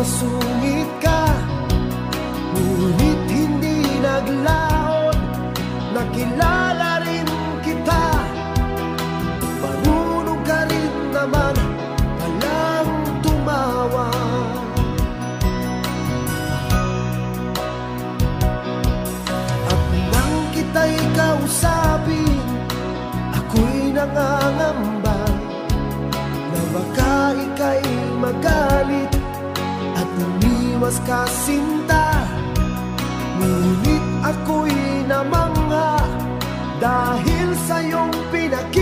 masungit ka, ngunit hindi naglaon. Nakilala rin kita, marunong ka rin naman palang tumawa. At nang kita'y kausapin, ako'y nangangamba na baka ika'y magalit at umiwas ka sinta. Ngunit ako'y namangha dahil sa iyong pinakita.